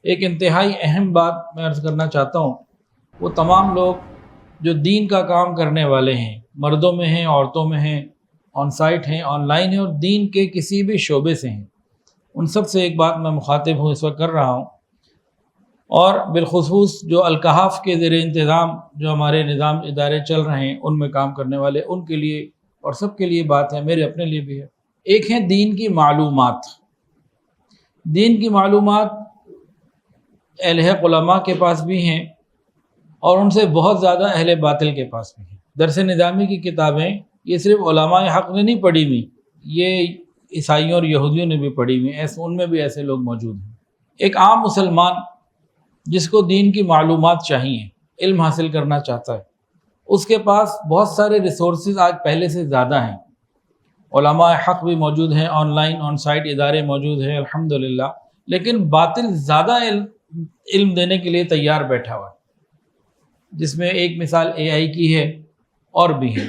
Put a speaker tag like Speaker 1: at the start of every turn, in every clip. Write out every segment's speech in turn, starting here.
Speaker 1: ایک انتہائی اہم بات میں عرض کرنا چاہتا ہوں، وہ تمام لوگ جو دین کا کام کرنے والے ہیں، مردوں میں ہیں، عورتوں میں ہیں، آن سائٹ ہیں، آن لائن ہیں، اور دین کے کسی بھی شعبے سے ہیں، ان سب سے ایک بات میں مخاطب ہوں، اس وقت کر رہا ہوں، اور بالخصوص جو الکحف کے زیر انتظام جو ہمارے نظام ادارے چل رہے ہیں ان میں کام کرنے والے، ان کے لیے اور سب کے لیے بات ہے، میرے اپنے لیے بھی ہے۔ ایک ہے دین کی معلومات۔ دین کی معلومات اہل حق علماء کے پاس بھی ہیں اور ان سے بہت زیادہ اہل باطل کے پاس بھی ہیں۔ درس نظامی کی کتابیں یہ صرف علماء حق نے نہیں پڑھی ہوئی، یہ عیسائیوں اور یہودیوں نے بھی پڑھی ہوئی، ان میں بھی ایسے لوگ موجود ہیں۔ ایک عام مسلمان جس کو دین کی معلومات چاہیے، علم حاصل کرنا چاہتا ہے، اس کے پاس بہت سارے ریسورسز آج پہلے سے زیادہ ہیں۔ علماء حق بھی موجود ہیں، آن لائن آن سائٹ ادارے موجود ہیں الحمدللہ، لیکن باطل زیادہ علم دینے کے لیے تیار بیٹھا ہوا ہے، جس میں ایک مثال اے آئی کی ہے اور بھی ہے،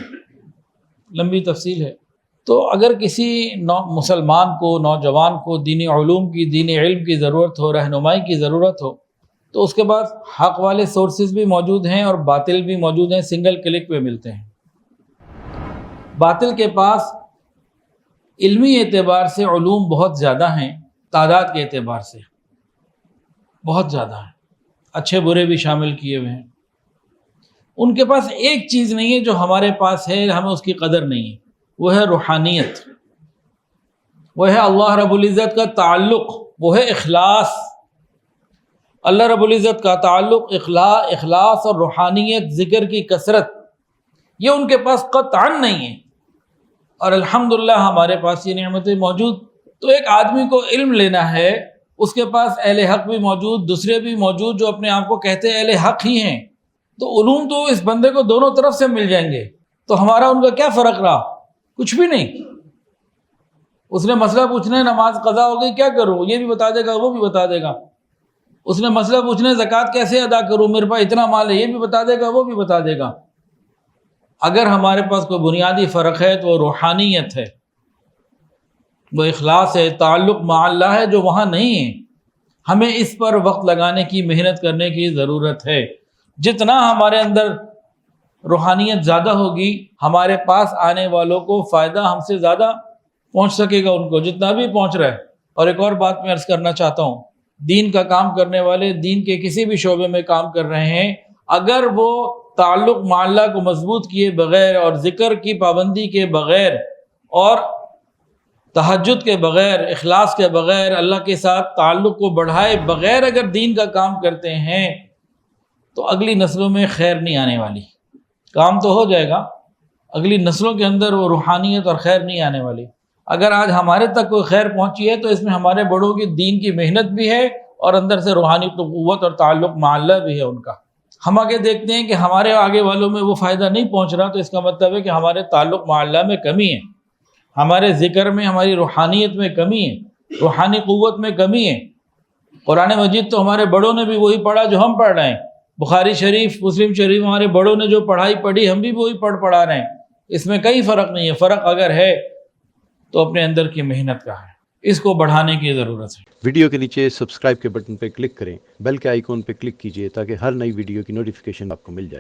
Speaker 1: لمبی تفصیل ہے۔ تو اگر کسی مسلمان کو، نوجوان کو دینی علوم کی، دینی علم کی ضرورت ہو، رہنمائی کی ضرورت ہو، تو اس کے پاس حق والے سورسز بھی موجود ہیں اور باطل بھی موجود ہیں، سنگل کلک پہ ملتے ہیں۔ باطل کے پاس علمی اعتبار سے علوم بہت زیادہ ہیں، تعداد کے اعتبار سے بہت زیادہ ہیں، اچھے برے بھی شامل کیے ہوئے ہیں۔ ان کے پاس ایک چیز نہیں ہے جو ہمارے پاس ہے، ہمیں اس کی قدر نہیں ہے، وہ ہے روحانیت، وہ ہے اللہ رب العزت کا تعلق، وہ ہے اخلاص۔ اللہ رب العزت کا تعلق، اخلاص اور روحانیت، ذکر کی کثرت، یہ ان کے پاس قطعاً نہیں ہے، اور الحمدللہ ہمارے پاس یہ نعمتیں موجود۔ تو ایک آدمی کو علم لینا ہے، اس کے پاس اہل حق بھی موجود، دوسرے بھی موجود جو اپنے آپ کو کہتے ہیں اہل حق ہی ہیں، تو علوم تو اس بندے کو دونوں طرف سے مل جائیں گے، تو ہمارا ان کا کیا فرق رہا؟ کچھ بھی نہیں۔ اس نے مسئلہ پوچھنا ہے نماز قضا ہو گئی کیا کروں، یہ بھی بتا دے گا، وہ بھی بتا دے گا۔ اس نے مسئلہ پوچھنا ہے زکوٰۃ کیسے ادا کروں، میرے پاس اتنا مال ہے، یہ بھی بتا دے گا، وہ بھی بتا دے گا۔ اگر ہمارے پاس کوئی بنیادی فرق ہے تو وہ روحانیت ہے، وہ اخلاص ہے، تعلق مع اللہ ہے، جو وہاں نہیں ہے۔ ہمیں اس پر وقت لگانے کی، محنت کرنے کی ضرورت ہے۔ جتنا ہمارے اندر روحانیت زیادہ ہوگی، ہمارے پاس آنے والوں کو فائدہ ہم سے زیادہ پہنچ سکے گا، ان کو جتنا بھی پہنچ رہا ہے۔ اور ایک اور بات میں عرض کرنا چاہتا ہوں، دین کا کام کرنے والے، دین کے کسی بھی شعبے میں کام کر رہے ہیں، اگر وہ تعلق مع اللہ کو مضبوط کیے بغیر اور ذکر کی پابندی کے بغیر اور تہجد کے بغیر، اخلاص کے بغیر، اللہ کے ساتھ تعلق کو بڑھائے بغیر اگر دین کا کام کرتے ہیں، تو اگلی نسلوں میں خیر نہیں آنے والی۔ کام تو ہو جائے گا، اگلی نسلوں کے اندر وہ روحانیت اور خیر نہیں آنے والی۔ اگر آج ہمارے تک کوئی خیر پہنچی ہے تو اس میں ہمارے بڑوں کی دین کی محنت بھی ہے اور اندر سے روحانی قوت اور تعلق مع اللہ بھی ہے ان کا۔ ہم آگے دیکھتے ہیں کہ ہمارے آگے والوں میں وہ فائدہ نہیں پہنچ رہا، تو اس کا مطلب ہے کہ ہمارے تعلق مع اللہ میں کمی ہے، ہمارے ذکر میں، ہماری روحانیت میں کمی ہے، روحانی قوت میں کمی ہے۔ قرآن مجید تو ہمارے بڑوں نے بھی وہی پڑھا جو ہم پڑھ رہے ہیں، بخاری شریف، مسلم شریف، ہمارے بڑوں نے جو پڑھائی پڑھی ہم بھی وہی پڑھا رہے ہیں، اس میں کئی فرق نہیں ہے۔ فرق اگر ہے تو اپنے اندر کی محنت کا ہے، اس کو بڑھانے کی ضرورت ہے۔
Speaker 2: ویڈیو کے نیچے سبسکرائب کے بٹن پہ کلک کریں، بیل کے آئیکن پہ کلک کیجئے تاکہ ہر نئی ویڈیو کی نوٹیفیکیشن آپ کو مل جائے۔